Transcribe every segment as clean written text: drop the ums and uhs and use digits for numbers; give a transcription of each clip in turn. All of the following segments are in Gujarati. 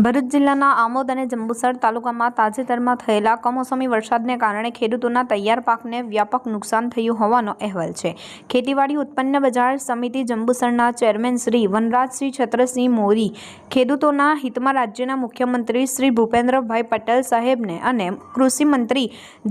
ભરૂચ જિલ્લાના આમોદ અને જંબુસર તાલુકામાં તાજેતરમાં થયેલા કમોસમી વરસાદને કારણે ખેડૂતોના તૈયાર પાકને વ્યાપક નુકસાન થયું હોવાનો અહેવાલ છે। ખેતીવાડી ઉત્પન્ન બજાર સમિતિ જંબુસરના ચેરમેન શ્રી વનરાજસિંહ છત્રસિંહ મોરી ખેડૂતોના હિતમાં રાજ્યના મુખ્યમંત્રી શ્રી ભૂપેન્દ્રભાઈ પટેલ સાહેબને અને કૃષિ મંત્રી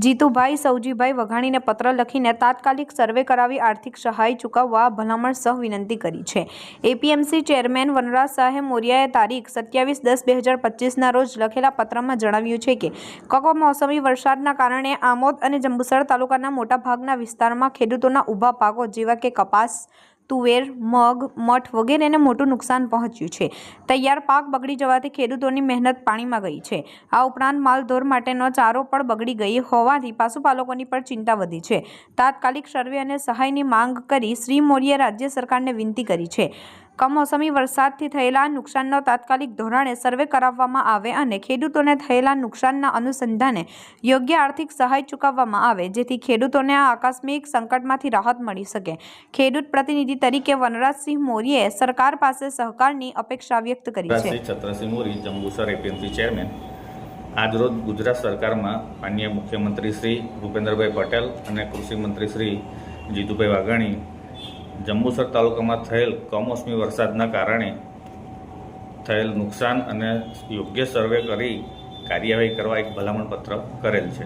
જીતુભાઈ સૌજીભાઈ વઘાણીને પત્ર લખીને તાત્કાલિક સર્વે કરાવી આર્થિક સહાય ચૂકવવા ભલામણ સહ વિનંતી કરી છે। એપીએમસી ચેરમેન વનરાજ સાહેબ મોરિયાએ તારીખ 27/10/2025 રોજ લખેલા પત્રમાં જણાવ્યું છે કે કમોસમી વરસાદના કારણે આમોદ અને જંબુસર તાલુકાના મોટાભાગના વિસ્તારમાં ખેડૂતોના ઊભા પાકો જેવા કે કપાસ, તુવેર, મગ, મઠ વગેરેને મોટું નુકસાન પહોંચ્યું છે। તૈયાર પાક બગડી જવાથી ખેડૂતોની મહેનત પાણીમાં ગઈ છે। આ ઉપરાંત માલઢોર માટેનો ચારો પણ બગડી ગઈ હોવાથી પશુપાલકોની પણ ચિંતા વધી છે। તાત્કાલિક સર્વે અને સહાયની માંગ કરી શ્રી મોરીએ રાજ્ય સરકારને વિનંતી કરી છે। કમોસમી વરસાદથી થયેલા નુકસાનનો તાત્કાલિક ધોરણે સર્વે કરાવવામાં આવે અને ખેડૂતોને થયેલા નુકસાનના અનુસંધાને યોગ્ય આર્થિક સહાય ચૂકવવામાં આવે, જેથી ખેડૂતોને આ આકસ્મિક સંકટમાંથી રાહત મળી શકે। ખેડૂત પ્રતિનિધિ તરીકે વનરાજસિંહ મોરીએ સરકાર પાસે સહકારની અપેક્ષા વ્યક્ત કરી છે। વનરાજસિંહ છત્રસિંહ મોરી, જંબુસર એપીએમસી ચેરમેન। આજરોજ ગુજરાત સરકારમાં માનનીય મુખ્યમંત્રી શ્રી ભૂપેન્દ્રભાઈ પટેલ અને કૃષિ મંત્રી શ્રી જીતુભાઈ વાઘાણી જંબુસર તાલુકામાં થયેલ કમોસમી વરસાદના કારણે થયેલ નુકસાન અને યોગ્ય સર્વે કરી કાર્યવાહી કરવા એક ભલામણ પત્ર કરેલ છે।